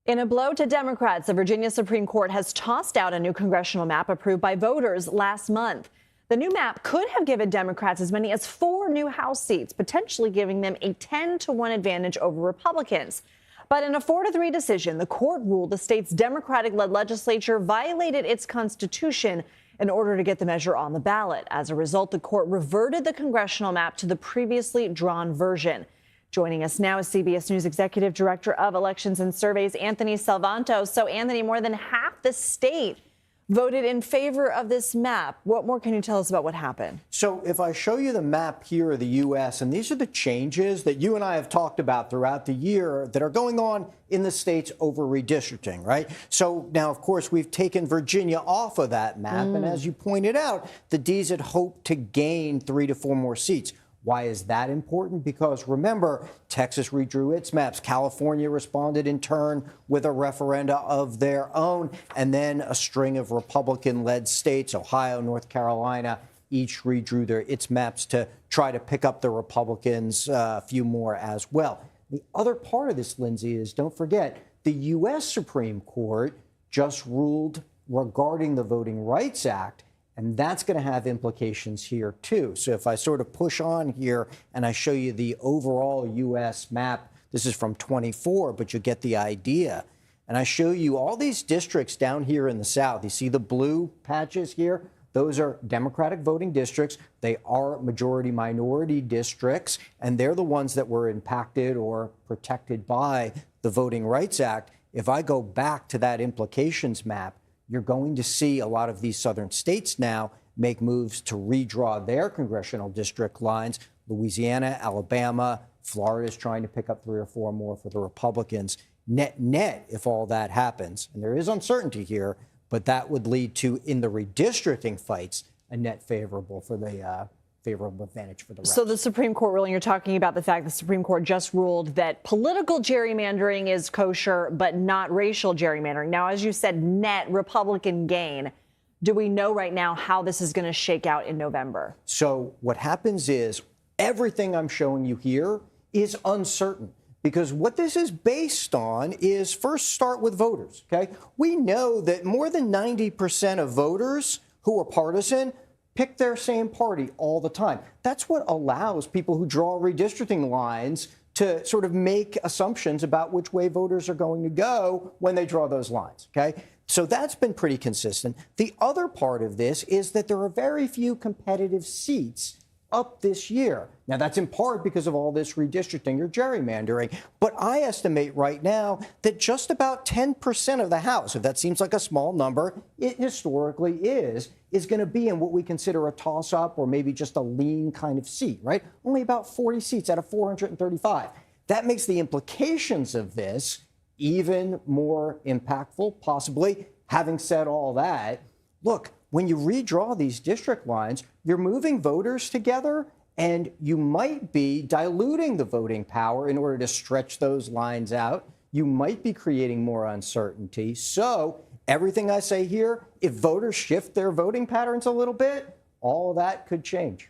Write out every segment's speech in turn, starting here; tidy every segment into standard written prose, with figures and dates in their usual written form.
In a blow to Democrats, the Virginia Supreme Court has tossed out a new congressional map approved by voters last month. The new map could have given Democrats as many as 4 new House seats, potentially giving them a 10-to-1 advantage over Republicans. But in a 4-to-3 decision, the court ruled the state's Democratic-led legislature violated its constitution in order to get the measure on the ballot. As a result, the court reverted the congressional map to the previously drawn version. Joining us now is CBS News Executive Director of Elections and Surveys, Anthony Salvanto. So, Anthony, more than half the state voted in favor of this map. What more can you tell us about what happened? So if I show you the map here of the U.S., and these are the changes that you and I have talked about throughout the year that are going on in the states over redistricting, right? So now, of course, we've taken Virginia off of that map. And as you pointed out, the Ds had hoped to gain 3 to 4 more seats. Why is that important? Because remember, Texas redrew its maps. California responded in turn with a referenda of their own, and then a string of Republican-led states, Ohio, North Carolina, each redrew its maps to try to pick up the Republicans, a few more as well. The other part of this, Lindsay, is don't forget, the U.S. Supreme Court just ruled regarding the Voting Rights Act. And that's going to have implications here, too. So if I sort of push on here and I show you the overall U.S. map, this is from 24, but you get the idea. And I show you all these districts down here in the South. You see the blue patches here? Those are Democratic voting districts. They are majority-minority districts, and they're the ones that were impacted or protected by the Voting Rights Act. If I go back to that implications map, you're going to see a lot of these southern states now make moves to redraw their congressional district lines. Louisiana, Alabama, Florida is trying to pick up 3 or 4 more for the Republicans. Net, if all that happens, and there is uncertainty here, but that would lead to, in the redistricting fights, a net favorable for the favorable advantage for the reps. So the Supreme Court ruling, you're talking about the fact the Supreme Court just ruled that political gerrymandering is kosher, but not racial gerrymandering. Now, as you said, net Republican gain. Do we know right now how this is going to shake out in November? So what happens is everything I'm showing you here is uncertain, because what this is based on is first start with voters. OK, we know that more than 90% of voters who are partisan pick their same party all the time. That's what allows people who draw redistricting lines to sort of make assumptions about which way voters are going to go when they draw those lines, okay? So that's been pretty consistent. The other part of this is that there are very few competitive seats up this year. Now, that's in part because of all this redistricting or gerrymandering, but I estimate right now that just about 10% of the House, if that seems like a small number, it historically is going to be in what we consider a toss-up or maybe just a lean kind of seat, right? Only about 40 seats out of 435. That makes the implications of this even more impactful, possibly. Having said all that, look, when you redraw these district lines, you're moving voters together, and you might be diluting the voting power in order to stretch those lines out. You might be creating more uncertainty. So everything I say here, if voters shift their voting patterns a little bit, all of that could change.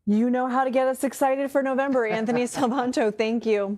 You know how to get us excited for November. Anthony Salvanto, thank you.